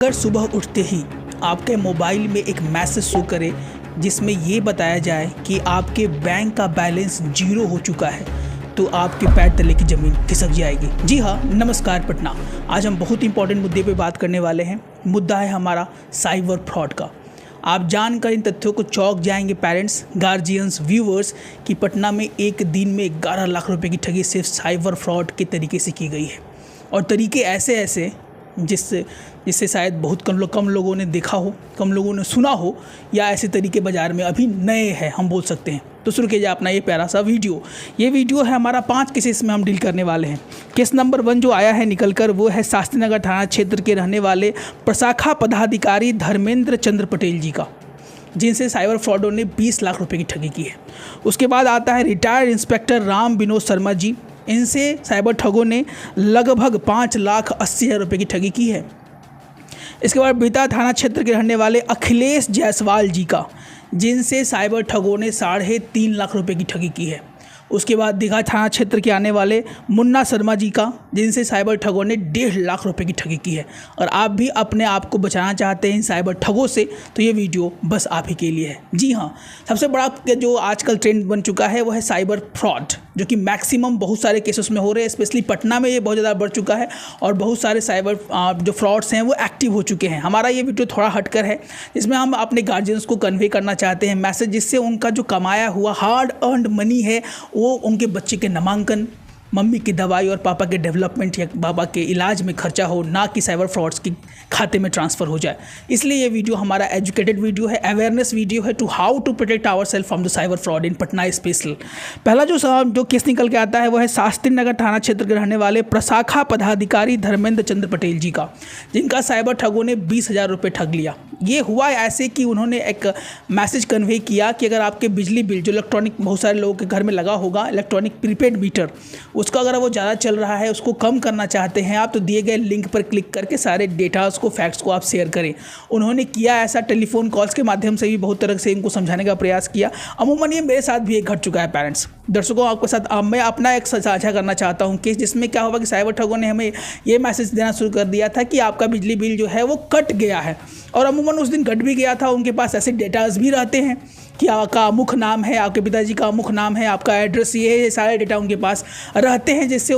अगर सुबह उठते ही आपके मोबाइल में एक मैसेज शो करे जिसमें ये बताया जाए कि आपके बैंक का बैलेंस 0 हो चुका है, तो आपके पैर तले की ज़मीन खिसक जाएगी। जी हाँ, नमस्कार पटना। आज हम बहुत इंपॉर्टेंट मुद्दे पे बात करने वाले हैं। मुद्दा है हमारा साइबर फ्रॉड का। आप जानकर इन तथ्यों को चौंक जाएंगे पेरेंट्स, गार्जियंस, व्यूवर्स कि पटना में एक दिन में 11 लाख रुपए की ठगी सिर्फ साइबर फ्रॉड के तरीके से की गई है। और तरीके ऐसे जिससे शायद बहुत कम लोगों ने देखा हो, कम लोगों ने सुना हो, या ऐसे तरीके बाज़ार में अभी नए हैं, हम बोल सकते हैं। तो शुरू किया जाए अपना ये प्यारा सा वीडियो। ये वीडियो है हमारा 5 केसेस में हम डील करने वाले हैं। केस नंबर 1 जो आया है निकल कर, वो है शास्त्री नगर थाना क्षेत्र के रहने वाले प्रशाखा पदाधिकारी धर्मेंद्र चंद्र पटेल जी का, जिनसे साइबर फ्रॉडों ने 20 लाख रुपए की ठगी की है। उसके बाद आता है रिटायर्ड इंस्पेक्टर राम विनोद शर्मा जी। इनसे साइबर ठगों ने लगभग 5,80,000 रुपये की ठगी की है। इसके बाद बीता थाना क्षेत्र के रहने वाले अखिलेश जायसवाल जी का, जिनसे साइबर ठगों ने 3.5 लाख रुपए की ठगी की है। उसके बाद दीघा थाना क्षेत्र के आने वाले मुन्ना शर्मा जी का, जिनसे साइबर ठगों ने 1.5 लाख रुपए की ठगी की है। और आप भी अपने आप को बचाना चाहते हैं इन साइबर ठगों से, तो ये वीडियो बस आप ही के लिए है। जी हाँ, सबसे बड़ा जो आजकल ट्रेंड बन चुका है वो है साइबर फ्रॉड, जो कि मैक्सिमम बहुत सारे केसेस में हो रहे हैं। स्पेशली पटना में ये बहुत ज़्यादा बढ़ चुका है और बहुत सारे साइबर जो फ्रॉड्स हैं वो एक्टिव हो चुके हैं। हमारा ये वीडियो थोड़ा हटकर है, जिसमें हम अपने गार्जियंस को कन्वे करना चाहते हैं मैसेज, जिससे उनका जो कमाया हुआ हार्ड अर्नड मनी है वो उनके बच्चे के नामांकन, मम्मी की दवाई और पापा के डेवलपमेंट या पापा के इलाज में खर्चा हो, ना कि साइबर फ्रॉड्स के खाते में ट्रांसफ़र हो जाए। इसलिए ये वीडियो हमारा एजुकेटेड वीडियो है, अवेयरनेस वीडियो है to how to protect our self from the cyber fraud in Patna special. पहला जो केस निकल के आता है वो है शास्त्री नगर थाना क्षेत्र के रहने वाले प्रशाखा पदाधिकारी धर्मेंद्र चंद्र पटेल जी का, जिनका साइबर ठगों ने 20,000 रुपये ठग लिया। ये हुआ ऐसे कि उन्होंने एक मैसेज कन्वे किया कि अगर आपके बिजली बिल, जो इलेक्ट्रॉनिक बहुत सारे लोगों के घर में लगा होगा, इलेक्ट्रॉनिक प्रीपेड मीटर, उसका अगर वो ज़्यादा चल रहा है, उसको कम करना चाहते हैं आप, तो दिए गए लिंक पर क्लिक करके सारे डेटास को, फैक्ट्स को आप शेयर करें। उन्होंने किया ऐसा, टेलीफोन कॉल्स के माध्यम से भी बहुत तरह से इनको समझाने का प्रयास किया। अमूमन ये मेरे साथ भी एक घट चुका है पेरेंट्स। दर्शकों, आपके साथ मैं अपना एक साझा करना चाहता हूँ केस, जिसमें क्या हुआ कि साइबर ठगों ने हमें ये मैसेज देना शुरू कर दिया था कि आपका बिजली बिल जो है वो कट गया है। और अमूमन उस दिन कट भी गया था। उनके पास ऐसे डेटाज भी रहते हैं कि आपका अमुख नाम है, आपके पिताजी का अमुख नाम है, आपका एड्रेस ये है, सारे डेटा उनके पास रहते हैं, जिससे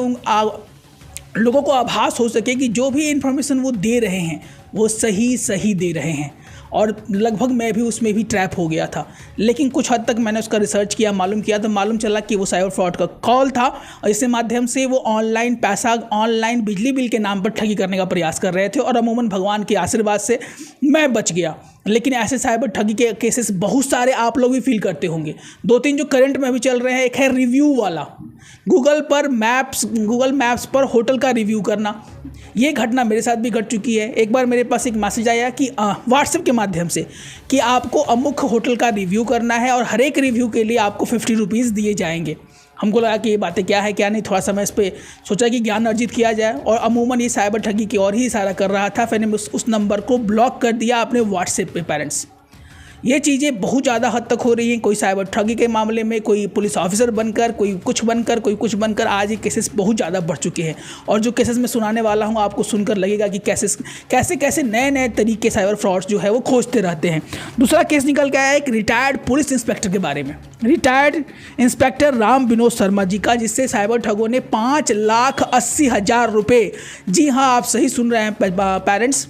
लोगों को आभास हो सके कि जो भी इन्फॉर्मेशन वो दे रहे हैं वो सही दे रहे हैं। और लगभग मैं भी उसमें भी ट्रैप हो गया था। लेकिन कुछ हद तक मैंने उसका रिसर्च किया, मालूम किया, तो मालूम चला कि वो साइबर फ्रॉड का कॉल था और इसके माध्यम से वो ऑनलाइन पैसा, ऑनलाइन बिजली बिल के नाम पर ठगी करने का प्रयास कर रहे थे। और अमूमन भगवान के आशीर्वाद से मैं बच गया। लेकिन ऐसे साइबर ठगी के केसेस बहुत सारे आप लोग भी फील करते होंगे। 2-3 जो करंट में भी चल रहे हैं। एक है रिव्यू वाला, गूगल मैप्स पर होटल का रिव्यू करना। ये घटना मेरे साथ भी घट चुकी है। एक बार मेरे पास एक मैसेज आया कि व्हाट्सएप के माध्यम से कि आपको अमुक होटल का रिव्यू करना है और हर एक रिव्यू के लिए आपको 50 रुपीज़ दिए जाएंगे। हमको लगा कि ये बातें क्या है क्या नहीं, थोड़ा सा मैं इस पर सोचा कि ज्ञान अर्जित किया जाए। और अमूमन ये साइबर ठगी की ओर ही इशारा कर रहा था। फिर मैंने उस नंबर को ब्लॉक कर दिया अपने व्हाट्सएप पे पेरेंट्स। ये चीज़ें बहुत ज़्यादा हद तक हो रही हैं। कोई साइबर ठगी के मामले में कोई पुलिस ऑफिसर बनकर, कोई कुछ बनकर आज ये केसेस बहुत ज़्यादा बढ़ चुके हैं। और जो केसेस मैं सुनाने वाला हूँ आपको सुनकर लगेगा कि कैसे नए तरीके साइबर फ्रॉड्स जो है वो खोजते रहते हैं। दूसरा केस निकल के आया एक रिटायर्ड पुलिस इंस्पेक्टर के बारे में, रिटायर्ड इंस्पेक्टर राम विनोद शर्मा जी का, जिससे साइबर ठगों ने 5,80,000 रुपये, जी हाँ आप सही सुन रहे हैं पेरेंट्स,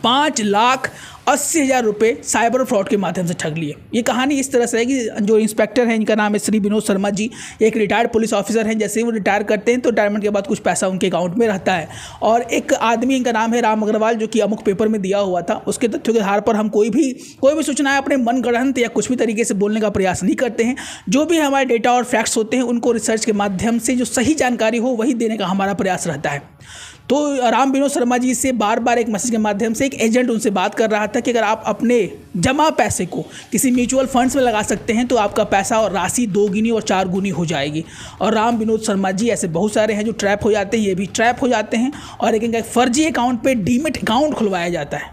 5,80,000 रुपये साइबर फ्रॉड के माध्यम से ठग लिए। ये कहानी इस तरह से है कि जो इंस्पेक्टर हैं, इनका नाम है श्री विनोद शर्मा जी, एक रिटायर्ड पुलिस ऑफिसर हैं। जैसे ही वो रिटायर करते हैं तो रिटायरमेंट के बाद कुछ पैसा उनके अकाउंट में रहता है। और एक आदमी, इनका नाम है राम अग्रवाल, जो कि अमुक पेपर में दिया हुआ था। उसके तथ्यों के आधार पर हम कोई भी सूचनाएं अपने मन गढ़ंत या कुछ भी तरीके से बोलने का प्रयास नहीं करते हैं। जो भी हमारे डेटा और फैक्ट्स होते हैं उनको रिसर्च के माध्यम से जो सही जानकारी हो वही देने का हमारा प्रयास रहता है। तो राम विनोद शर्मा जी से बार एक मैसेज के माध्यम से एक एजेंट उनसे बात कर रहा था कि अगर आप अपने जमा पैसे को किसी म्यूचुअल फंड्स में लगा सकते हैं तो आपका पैसा और राशि 2 गुनी और 4 गुनी हो जाएगी। और राम विनोद शर्मा जी ऐसे बहुत सारे हैं जो ट्रैप हो जाते हैं, ये भी ट्रैप हो जाते हैं। और एक फर्जी अकाउंट पे डीमेट अकाउंट खुलवाया जाता है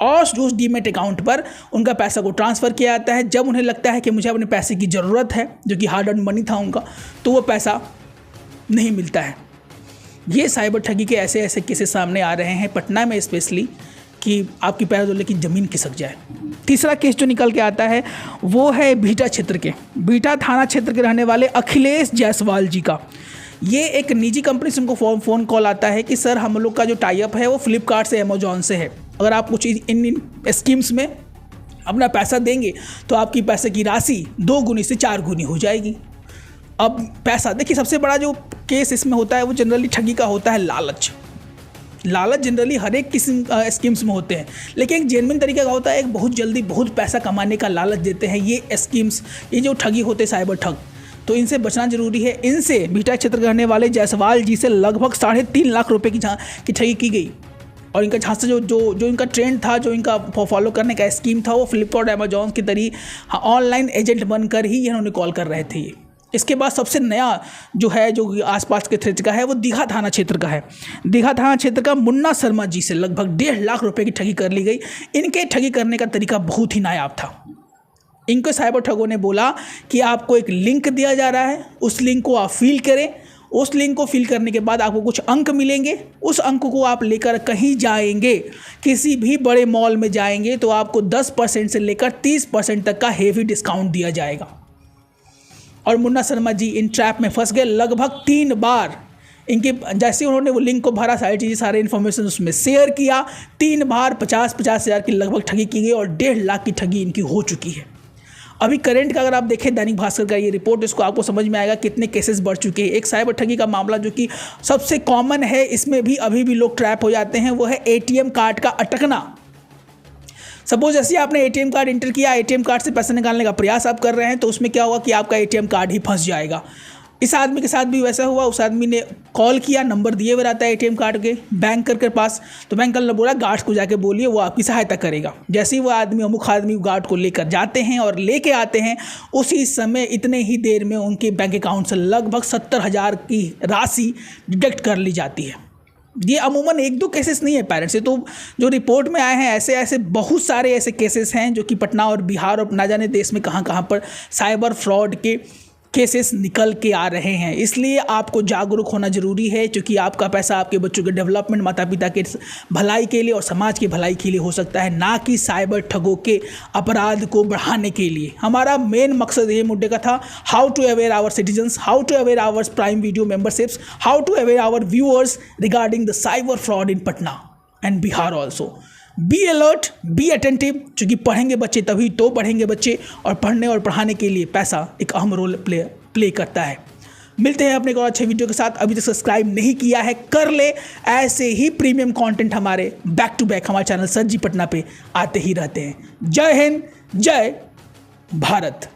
और उस डीमेट अकाउंट पर उनका पैसा को ट्रांसफ़र किया जाता है। जब उन्हें लगता है कि मुझे अपने पैसे की ज़रूरत है, जो कि हार्ड अर्न मनी था उनका, तो वो पैसा नहीं मिलता है। ये साइबर ठगी के ऐसे केसेस सामने आ रहे हैं पटना में स्पेशली, कि आपकी पैर दो लेकिन ज़मीन खिसक जाए। तीसरा केस जो निकल के आता है वो है बीटा क्षेत्र के, बीटा थाना क्षेत्र के रहने वाले अखिलेश जायसवाल जी का। ये एक निजी कंपनी से उनको फ़ोन कॉल आता है कि सर हम लोग का जो टाई अप है वो फ्लिपकार्ट से अमेजोन से है, अगर आप कुछ इन स्कीम्स में अपना पैसा देंगे तो आपकी पैसे की राशि 2 गुनी से 4 गुनी हो जाएगी। अब पैसा देखिए, सबसे बड़ा जो केस इसमें होता है वो जनरली ठगी का होता है लालच। लालच जनरली हर एक किस्म स्कीम्स में होते हैं, लेकिन एक जेन्युइन तरीके का होता है, एक बहुत जल्दी बहुत पैसा कमाने का लालच देते हैं ये स्कीम्स, ये जो ठगी होते हैं साइबर ठग, तो इनसे बचना जरूरी है। इनसे बीटा क्षेत्र रहने वाले जायसवाल जी से लगभग 3.5 लाख रुपए की ठगी की गई। और इनका जहाँ से जो इनका ट्रेंड था, जो इनका फॉलो करने का स्कीम था, वो फ्लिपकार्ट अमेजोन के तरीके ऑनलाइन एजेंट बनकर ही इन्होंने कॉल कर रहे थे। इसके बाद सबसे नया जो है, जो आसपास के क्षेत्र का है, वो दीघा थाना क्षेत्र का है। दीघा थाना क्षेत्र का मुन्ना शर्मा जी से लगभग 1.5 लाख रुपए की ठगी कर ली गई। इनके ठगी करने का तरीका बहुत ही नायाब था। इनको साइबर ठगों ने बोला कि आपको एक लिंक दिया जा रहा है, उस लिंक को आप फिल करें, उस लिंक को फिल करने के बाद आपको कुछ अंक मिलेंगे, उस अंक को आप लेकर कहीं जाएंगे, किसी भी बड़े मॉल में जाएंगे तो आपको 10% से लेकर 30% तक का हेवी डिस्काउंट दिया जाएगा। और मुन्ना शर्मा जी इन ट्रैप में फंस गए लगभग 3 बार। इनके जैसे उन्होंने वो लिंक को भरा, सारी चीज़ें, सारे इन्फॉर्मेशन उसमें शेयर किया, 3 बार 50-50 हज़ार की लगभग ठगी की गई और 1.5 लाख की ठगी इनकी हो चुकी है। अभी करंट का अगर आप देखें दैनिक भास्कर का ये रिपोर्ट, इसको आपको समझ में आएगा कितने केसेस बढ़ चुके हैं। एक साइबर ठगी का मामला जो कि सबसे कॉमन है, इसमें भी अभी भी लोग ट्रैप हो जाते हैं, वो है ATM कार्ड का अटकना। सपोज जैसे आपने ATM कार्ड इंटर किया, ATM कार्ड से पैसे निकालने का प्रयास आप कर रहे हैं, तो उसमें क्या होगा कि आपका ATM कार्ड ही फंस जाएगा। इस आदमी के साथ भी वैसा हुआ। उस आदमी ने कॉल किया, नंबर दिए हुए रहता है ATM कार्ड के बैंक के पास, तो बैंक ने बोला गार्ड्स को जाके बोलिए, वो आपकी सहायता करेगा। जैसे ही वो आदमी, अमुक आदमी गार्ड को लेकर जाते हैं और लेके आते हैं, उसी समय इतने ही देर में उनके बैंक अकाउंट से लगभग 70,000 की राशि डिडक्ट कर ली जाती है। ये अमूमन 1-2 केसेस नहीं है पेरेंट्स से, तो जो रिपोर्ट में आए हैं ऐसे बहुत सारे ऐसे केसेस हैं जो कि पटना और बिहार और ना जाने देश में कहाँ पर साइबर फ्रॉड के केसेस निकल के आ रहे हैं। इसलिए आपको जागरूक होना जरूरी है, क्योंकि आपका पैसा आपके बच्चों के डेवलपमेंट, माता पिता के भलाई के लिए और समाज की भलाई के लिए हो सकता है, ना कि साइबर ठगों के अपराध को बढ़ाने के लिए। हमारा मेन मकसद ये मुद्दे का था, how to aware our citizens, how to aware our prime video memberships, how to aware our viewers regarding the cyber fraud in Patna and Bihar also. Be alert, be attentive, क्योंकि पढ़ेंगे बच्चे तभी तो बढ़ेंगे बच्चे, और पढ़ने और पढ़ाने के लिए पैसा एक अहम रोल प्ले करता है। मिलते हैं अपने एक और अच्छे वीडियो के साथ। अभी तक सब्सक्राइब नहीं किया है कर ले, ऐसे ही प्रीमियम कंटेंट हमारे बैक टू बैक हमारे चैनल सर जी पटना पे आते ही रहते हैं। जय हिंद, जय भारत।